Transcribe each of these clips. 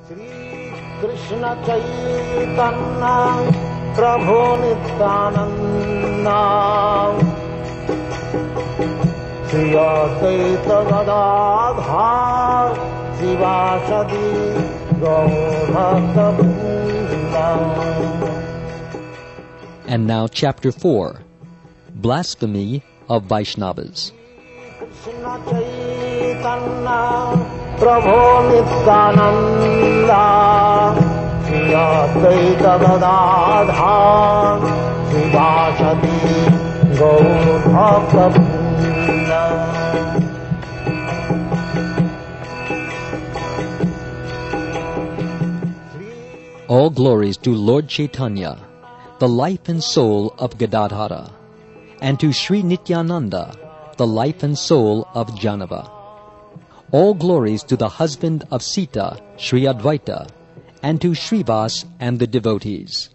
Shri Krishna Chaitanya Prabhu Nityananda Shri Advaita Gadadhar Sivasadi Gaur-Bhakta-Vrinda. And now Chapter 4, Blasphemy of Vaishnavas. Krishna Chaitanya Prabhu Nityananda Shri Advaita Gadadhar Sivasadi Gaur-Bhakta-Vrinda. All glories to Lord Chaitanya, the life and soul of Gadadhara, and to Sri Nityananda, the life and soul of Janava. All glories to the husband of Sita, Sri Advaita, and to Srivas and the devotees.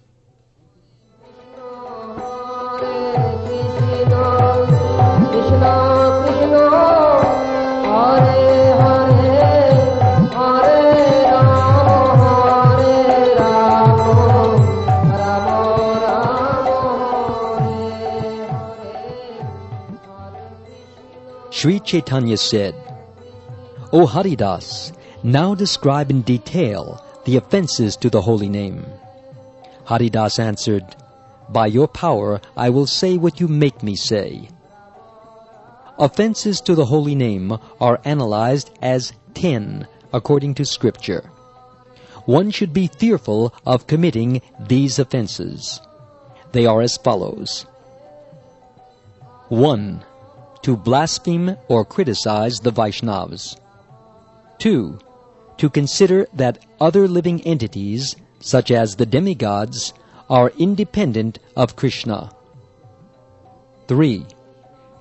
Sri Chaitanya said, O Haridas, now describe in detail the offenses to the holy name. Haridas answered, By your power I will say what you make me say. Offenses to the holy name are analyzed as 10 according to Scripture. One should be fearful of committing these offenses. They are as follows. 1. To blaspheme or criticize the Vaishnavas. 2. To consider that other living entities, such as the demigods, are independent of Krishna. 3.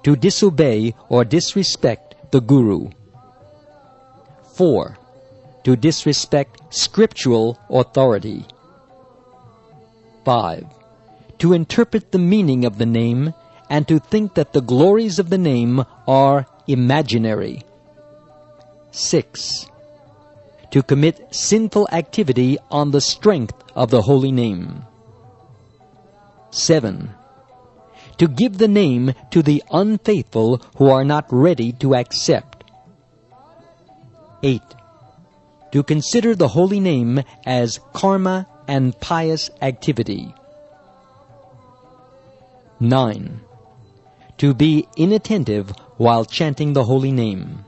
To disobey or disrespect the Guru. 4. To disrespect scriptural authority. 5. To interpret the meaning of the name and to think that the glories of the name are imaginary. 6. To commit sinful activity on the strength of the holy name. 7. To give the name to the unfaithful who are not ready to accept. 8. To consider the holy name as karma and pious activity. 9. To be inattentive while chanting the holy name.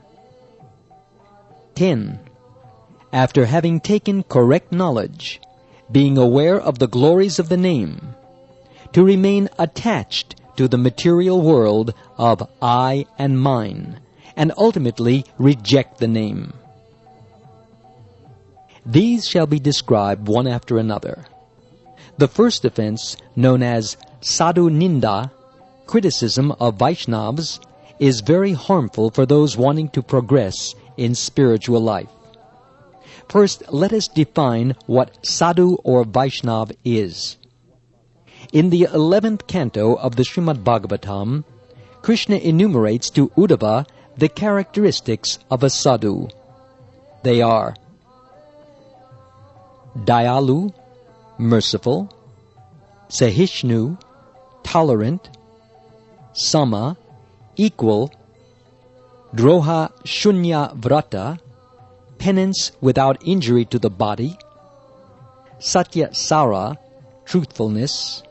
10. After having taken correct knowledge, being aware of the glories of the name, to remain attached to the material world of I and mine, and ultimately reject the name. These shall be described one after another. The first offense, known as sadhu ninda, criticism of Vaishnavas, is very harmful for those wanting to progress in spiritual life. First, let us define what sadhu or Vaishnav is. In the 11th canto of the Srimad Bhagavatam, Krishna enumerates to Uddhava the characteristics of a sadhu. They are Dayalu, merciful; Sahishnu, tolerant; Sama, equal; Droha Shunya Vrata, penance without injury to the body; Satya Sara, truthfulness;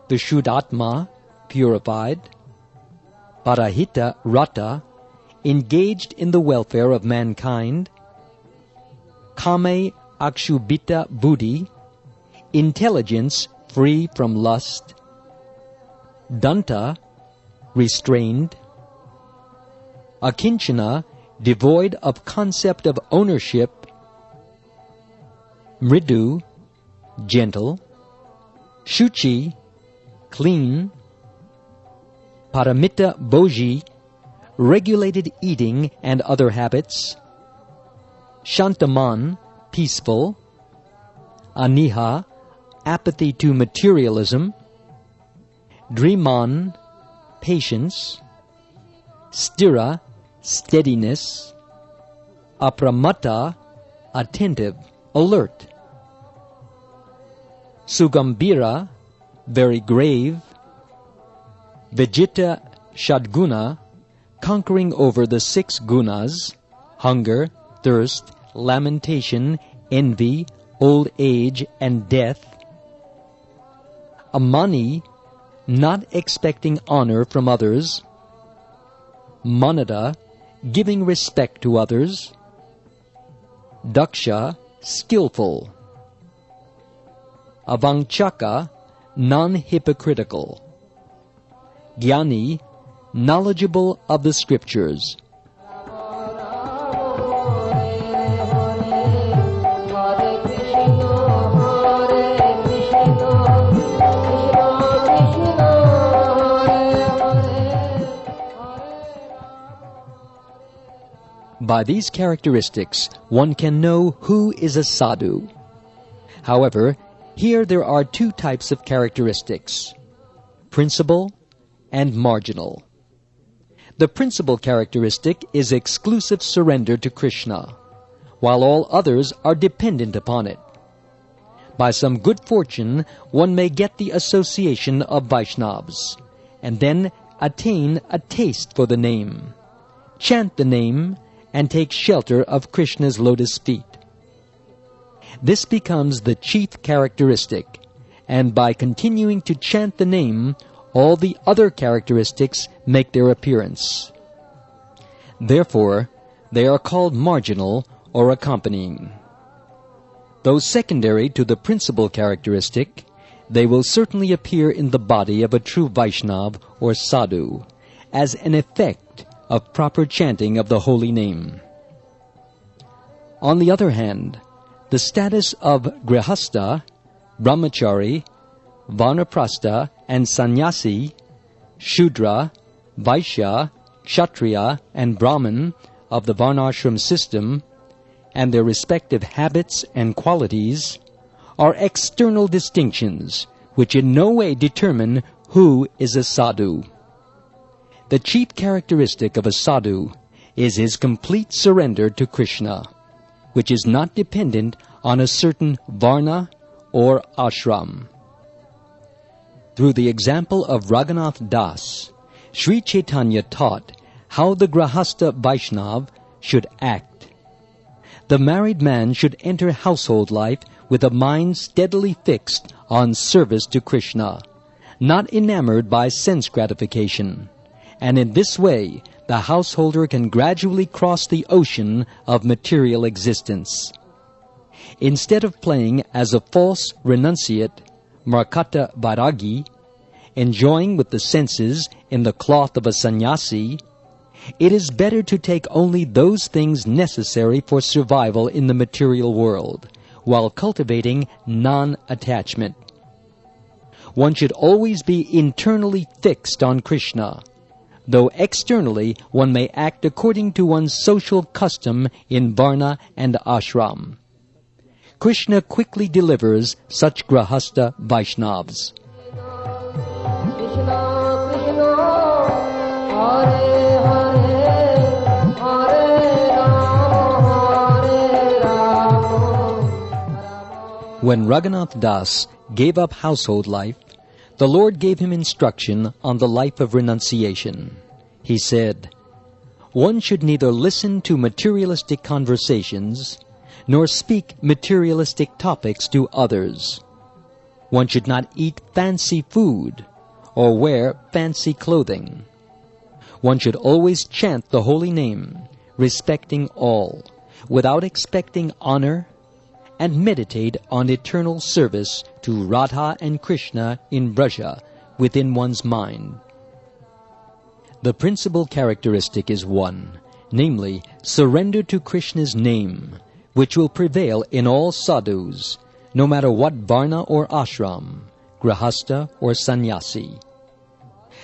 Vishuddhatma, purified; Parahita Rata, engaged in the welfare of mankind; Kame Akshubhita Buddhi, intelligence free from lust; Danta, restrained; Akinchana, devoid of concept of ownership; Mridu, gentle; Shuchi, clean; Paramita Bhoji, regulated eating and other habits; Shantaman, peaceful; Aniha, apathy to materialism; Dhriman, patience; Stira, steadiness; Apramata, attentive, alert. Sugambira, very grave. Vijita Shadguna, conquering over the 6 gunas, hunger, thirst, lamentation, envy, old age, and death. Amani, not expecting honor from others. Manada, giving respect to others. Daksha, skillful. Avangchaka, non-hypocritical. Jnani, knowledgeable of the scriptures. By these characteristics, one can know who is a sadhu. However, here there are 2 types of characteristics: principal and marginal. The principal characteristic is exclusive surrender to Krishna, while all others are dependent upon it. By some good fortune, one may get the association of Vaishnavas, and then attain a taste for the name, chant the name, and take shelter of Krishna's lotus feet. This becomes the chief characteristic, and by continuing to chant the name, all the other characteristics make their appearance. Therefore, they are called marginal or accompanying. Though secondary to the principal characteristic, they will certainly appear in the body of a true Vaishnava or sadhu as an effect of proper chanting of the holy name. On the other hand, the status of Grihastha, Brahmachari, Vanaprastha, and Sannyasi, Shudra, Vaishya, Kshatriya, and Brahman of the Varnashram system, and their respective habits and qualities, are external distinctions which in no way determine who is a sadhu. The chief characteristic of a sadhu is his complete surrender to Krishna, which is not dependent on a certain varna or ashram. Through the example of Raghunath Das, Sri Chaitanya taught how the Grihastha Vaishnava should act. The married man should enter household life with a mind steadily fixed on service to Krishna, not enamored by sense gratification. And in this way, the householder can gradually cross the ocean of material existence. Instead of playing as a false renunciate, Markata Vairagi, enjoying with the senses in the cloth of a sannyasi, it is better to take only those things necessary for survival in the material world, while cultivating non-attachment. One should always be internally fixed on Krishna, though externally one may act according to one's social custom in Varna and Ashram. Krishna quickly delivers such Grihastha Vaishnavas. When Raghunath Das gave up household life, the Lord gave him instruction on the life of renunciation. He said, "One should neither listen to materialistic conversations, nor speak materialistic topics to others. One should not eat fancy food, or wear fancy clothing. One should always chant the holy name, respecting all, without expecting honor, and meditate on eternal service to Radha and Krishna in Braja within one's mind." The principal characteristic is one, namely, surrender to Krishna's name, which will prevail in all sadhus, no matter what varna or ashram, grihastha or sannyasi.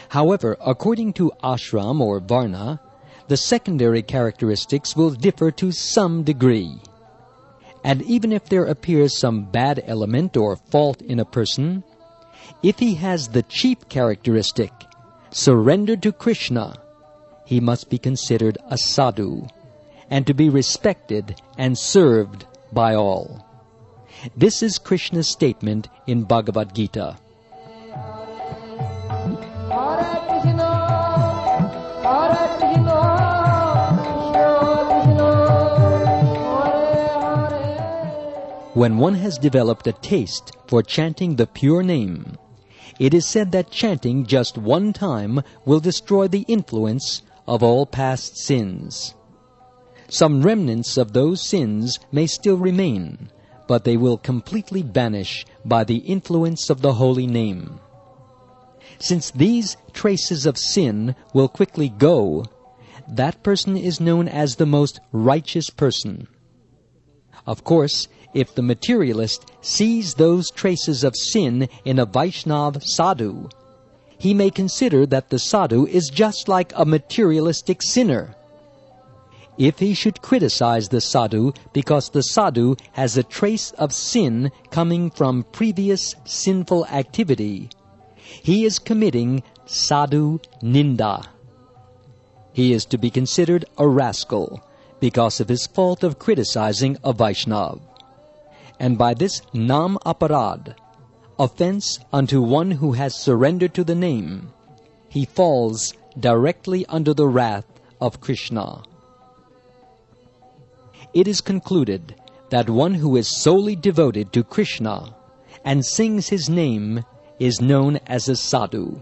However, according to ashram or varna, the secondary characteristics will differ to some degree. And even if there appears some bad element or fault in a person, if he has the chief characteristic, surrender to Krishna, he must be considered a sadhu, and to be respected and served by all. This is Krishna's statement in Bhagavad Gita. When one has developed a taste for chanting the pure name, it is said that chanting just one time will destroy the influence of all past sins. Some remnants of those sins may still remain, but they will completely vanish by the influence of the holy name. Since these traces of sin will quickly go, that person is known as the most righteous person. Of course, if the materialist sees those traces of sin in a Vaishnava sadhu, he may consider that the sadhu is just like a materialistic sinner. If he should criticize the sadhu because the sadhu has a trace of sin coming from previous sinful activity, he is committing sadhu ninda. He is to be considered a rascal because of his fault of criticizing a Vaishnava. And by this nam aparad, offense unto one who has surrendered to the name, he falls directly under the wrath of Krishna. It is concluded that one who is solely devoted to Krishna and sings his name is known as a sadhu.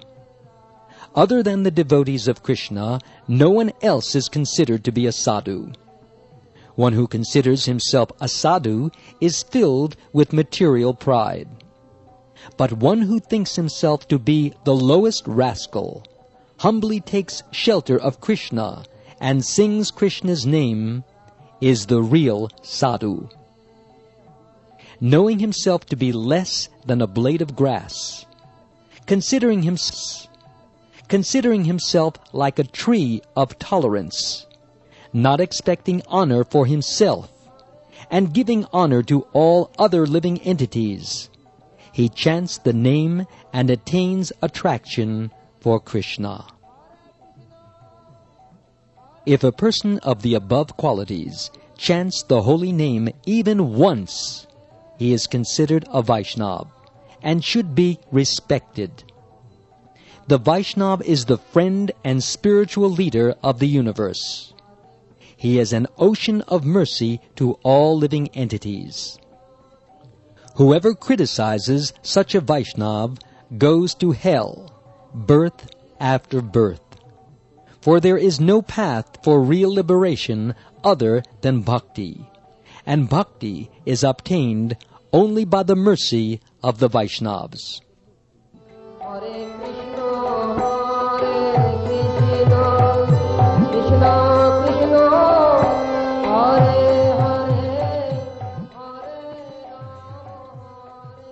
Other than the devotees of Krishna, no one else is considered to be a sadhu. One who considers himself a sadhu is filled with material pride. But one who thinks himself to be the lowest rascal, humbly takes shelter of Krishna, and sings Krishna's name, is the real sadhu. Knowing himself to be less than a blade of grass, considering himself like a tree of tolerance, not expecting honor for himself, and giving honor to all other living entities, he chants the name and attains attraction for Krishna. If a person of the above qualities chants the holy name even once, he is considered a Vaishnava and should be respected. The Vaishnava is the friend and spiritual leader of the universe. He is an ocean of mercy to all living entities. Whoever criticizes such a Vaishnava goes to hell, birth after birth. For there is no path for real liberation other than bhakti, and bhakti is obtained only by the mercy of the Vaishnavas.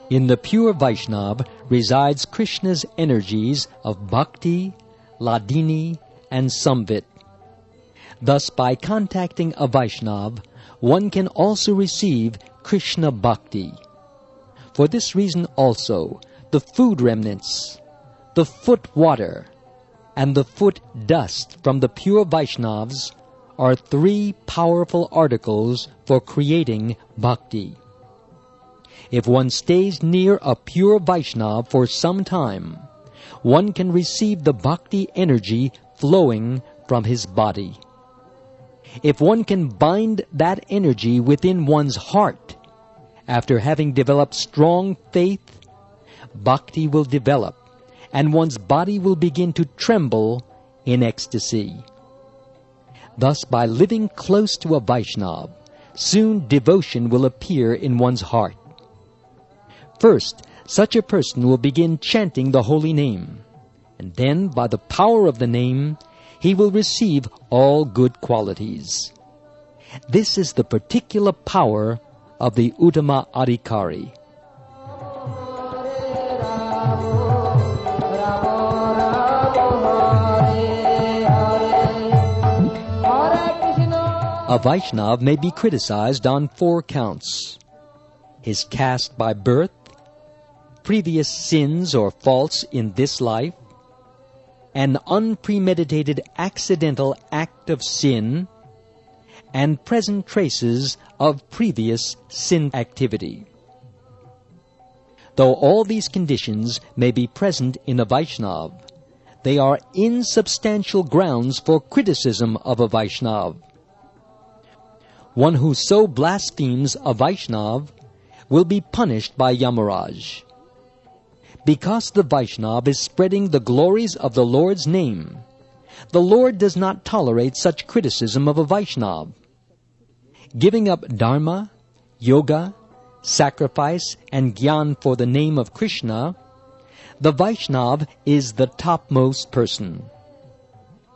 In the pure Vaishnava resides Krishna's energies of bhakti, ladini, and samvit. Thus, by contacting a Vaishnava, one can also receive Krishna bhakti. For this reason also, the food remnants, the foot water, and the foot dust from the pure Vaishnavas are three powerful articles for creating bhakti. If one stays near a pure Vaishnava for some time, one can receive the bhakti energy flowing from his body. If one can bind that energy within one's heart, after having developed strong faith, bhakti will develop, and one's body will begin to tremble in ecstasy. Thus, by living close to a Vaishnava, soon devotion will appear in one's heart. First, such a person will begin chanting the holy name, and then, by the power of the name, he will receive all good qualities. This is the particular power of the Uttama Adhikari. A Vaishnava may be criticized on 4 counts: his caste by birth, previous sins or faults in this life, an unpremeditated accidental act of sin, and present traces of previous sin activity. Though all these conditions may be present in a Vaishnava, they are insubstantial grounds for criticism of a Vaishnava. One who so blasphemes a Vaishnava will be punished by Yamaraj. Because the Vaishnava is spreading the glories of the Lord's name, the Lord does not tolerate such criticism of a Vaishnava. Giving up dharma, yoga, sacrifice, and gyan for the name of Krishna, the Vaishnava is the topmost person.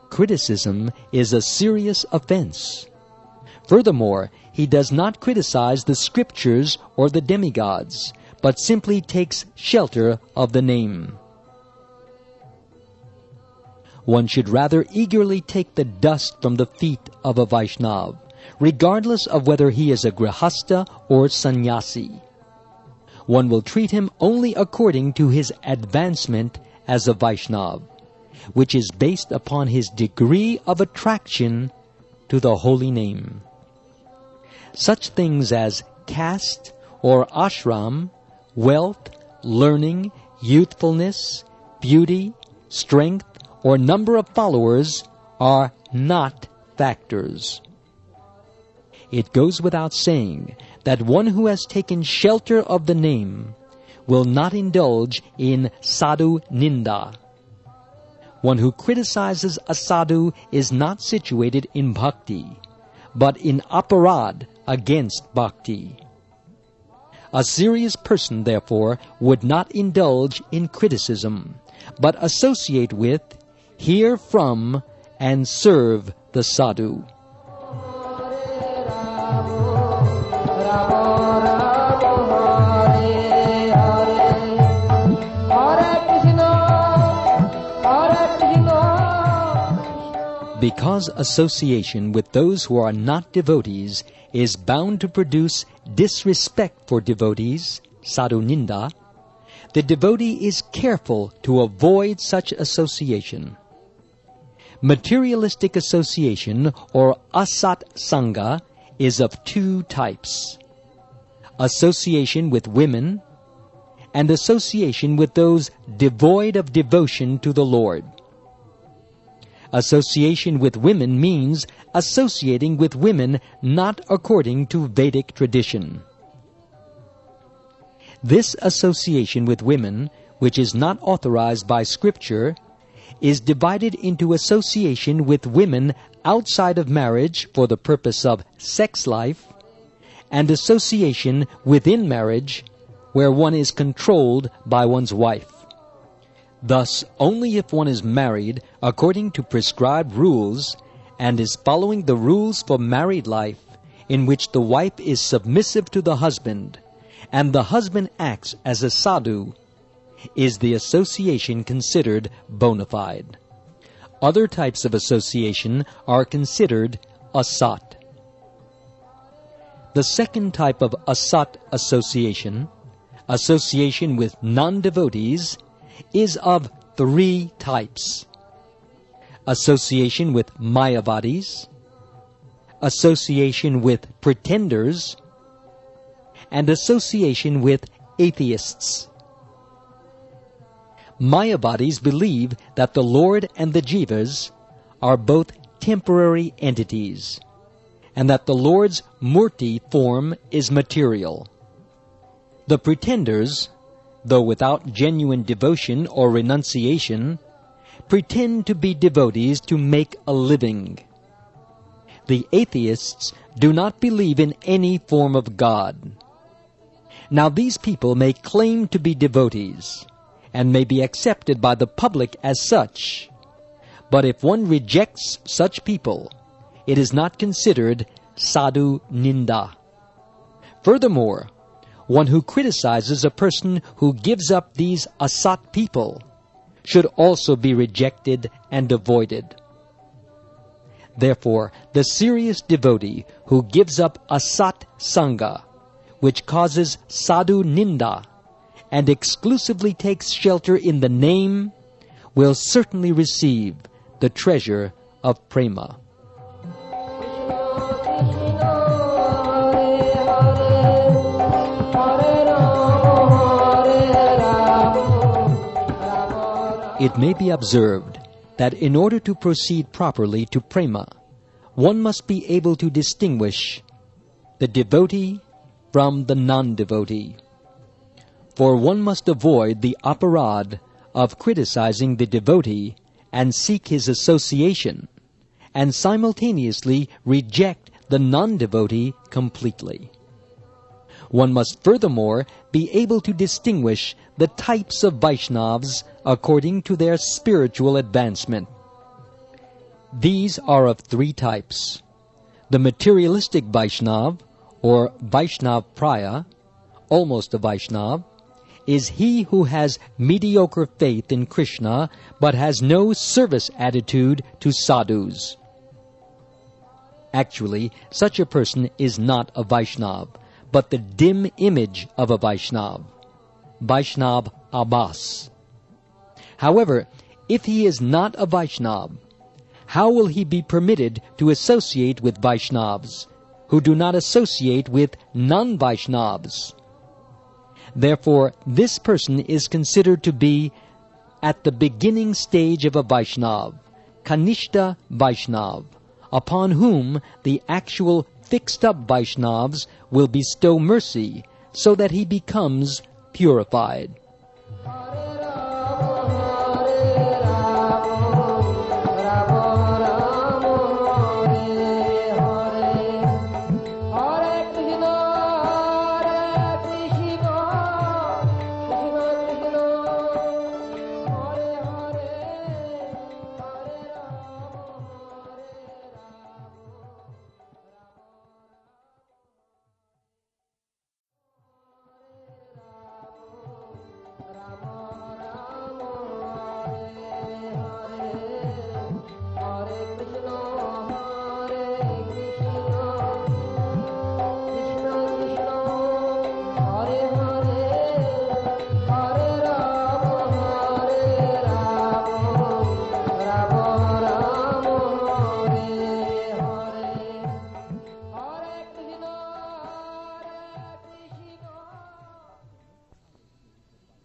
Criticism is a serious offense. Furthermore, he does not criticize the scriptures or the demigods, but simply takes shelter of the name. One should rather eagerly take the dust from the feet of a Vaishnava, regardless of whether he is a grihasta or sannyasi. One will treat him only according to his advancement as a Vaishnava, which is based upon his degree of attraction to the holy name. Such things as caste or ashram, wealth, learning, youthfulness, beauty, strength, or number of followers are not factors. It goes without saying that one who has taken shelter of the name will not indulge in sadhu ninda. One who criticizes a sadhu is not situated in bhakti, but in aparad against bhakti. A serious person, therefore, would not indulge in criticism, but associate with, hear from, and serve the sadhu. Because association with those who are not devotees is bound to produce disrespect for devotees, sadhu ninda, the devotee is careful to avoid such association. Materialistic association, or asat sangha, is of two types: association with women and association with those devoid of devotion to the Lord. Association with women means associating with women not according to Vedic tradition. This association with women, which is not authorized by Scripture, is divided into association with women outside of marriage for the purpose of sex life, and association within marriage where one is controlled by one's wife. Thus, only if one is married according to prescribed rules and is following the rules for married life, in which the wife is submissive to the husband and the husband acts as a sadhu, is the association considered bona fide. Other types of association are considered asat. The second type of asat association, association with non-devotees, is of three types: association with Mayavadis, association with pretenders, and association with atheists. Mayavadis believe that the Lord and the Jivas are both temporary entities, and that the Lord's murti form is material. The pretenders, though without genuine devotion or renunciation, pretend to be devotees to make a living. The atheists do not believe in any form of God. Now these people may claim to be devotees, and may be accepted by the public as such, but if one rejects such people, it is not considered sadhu ninda. Furthermore, one who criticizes a person who gives up these asat people should also be rejected and avoided. Therefore, the serious devotee who gives up asat sangha, which causes sadhu ninda, and exclusively takes shelter in the name, will certainly receive the treasure of prema. it may be observed that in order to proceed properly to prema, one must be able to distinguish the devotee from the non-devotee. For one must avoid the aparad of criticizing the devotee and seek his association, and simultaneously reject the non-devotee completely. One must furthermore be able to distinguish the types of Vaishnavas according to their spiritual advancement. These are of three types. The materialistic Vaishnav, or Vaishnav Praya, almost a Vaishnav, is he who has mediocre faith in Krishna but has no service attitude to sadhus. Actually, such a person is not a Vaishnav, but the dim image of a Vaishnav, Vaishnav Abhas. However, if he is not a Vaishnav, how will he be permitted to associate with Vaishnavas who do not associate with non-Vaishnavas? Therefore, this person is considered to be at the beginning stage of a Vaishnav, Kanishta Vaishnav, upon whom the actual fixed-up Vaishnavas will bestow mercy so that he becomes purified.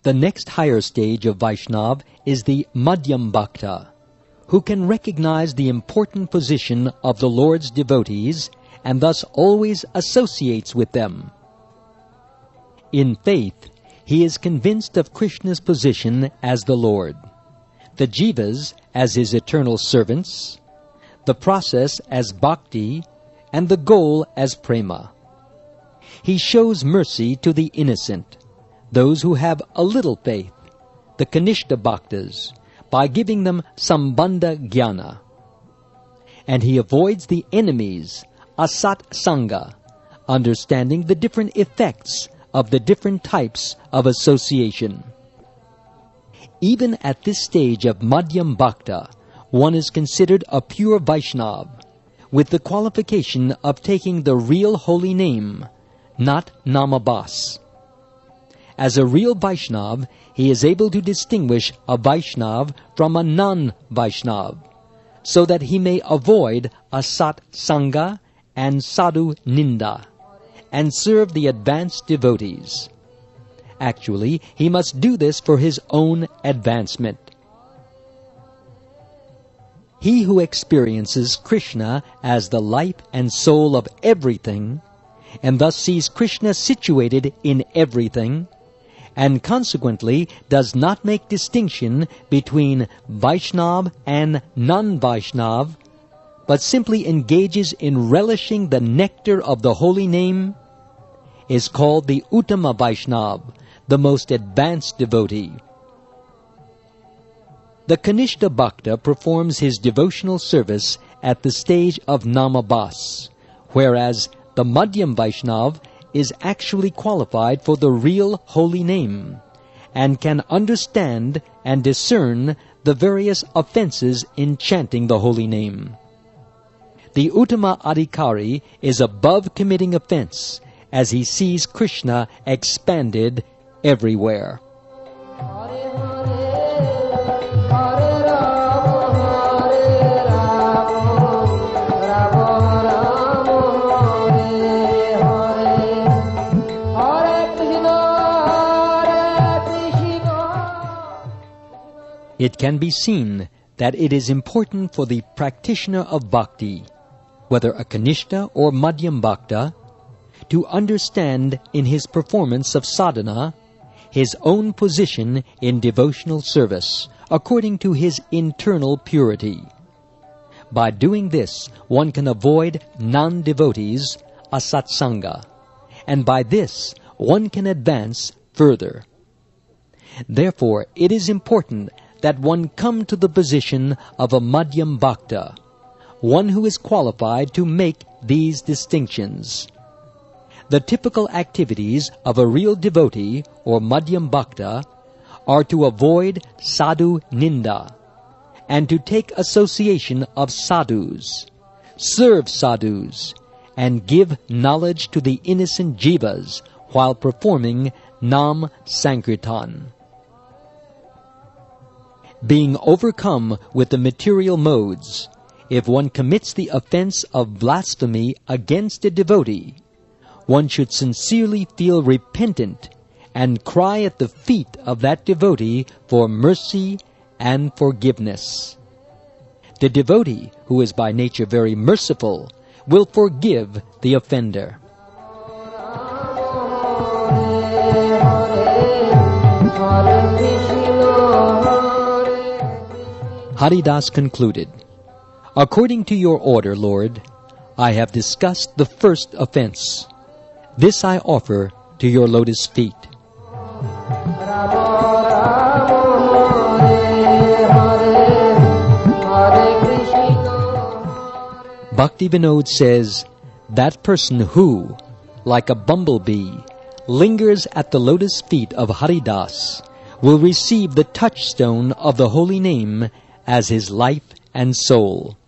The next higher stage of Vaishnav is the Madhyam Bhakta, who can recognize the important position of the Lord's devotees and thus always associates with them. In faith, he is convinced of Krishna's position as the Lord, the jivas as his eternal servants, the process as bhakti, and the goal as prema. He shows mercy to the innocent, those who have a little faith, the Kanishta Bhaktas, by giving them Sambandha Jnana. And he avoids the enemies, Asat Sangha, understanding the different effects of the different types of association. Even at this stage of Madhyam Bhakta, one is considered a pure Vaishnav, with the qualification of taking the real holy name, not Namabhas. As a real Vaishnav, he is able to distinguish a Vaishnav from a non-Vaishnav, so that he may avoid Asat Sangha and Sadhu Ninda, and serve the advanced devotees. Actually, he must do this for his own advancement. He who experiences Krishna as the life and soul of everything, and thus sees Krishna situated in everything, and consequently does not make distinction between Vaishnav and non-Vaishnav, but simply engages in relishing the nectar of the holy name, is called the Uttama Vaishnav, the most advanced devotee. The Kanishta Bhakta performs his devotional service at the stage of Namabhas, whereas the Madhyam Vaishnav is actually qualified for the real holy name, and can understand and discern the various offenses in chanting the holy name. The Uttama Adhikari is above committing offense, as he sees Krishna expanded everywhere. It can be seen that it is important for the practitioner of bhakti, whether a Kanishta or Madhyam Bhakta, to understand in his performance of sadhana his own position in devotional service according to his internal purity. By doing this, one can avoid non-devotees, asatsanga, and by this one can advance further. Therefore, it is important that one come to the position of a Madhyam Bhakta, one who is qualified to make these distinctions. The typical activities of a real devotee or Madhyam Bhakta are to avoid sadhu ninda, and to take association of sadhus, serve sadhus, and give knowledge to the innocent jivas while performing Nam Sankirtan. Being overcome with the material modes, if one commits the offense of blasphemy against a devotee, one should sincerely feel repentant and cry at the feet of that devotee for mercy and forgiveness. The devotee, who is by nature very merciful, will forgive the offender. Haridas concluded, "According to your order, Lord, I have discussed the first offense. This I offer to your lotus feet." Bhaktivinoda says, that person who, like a bumblebee, lingers at the lotus feet of Haridas will receive the touchstone of the holy name as his life and soul.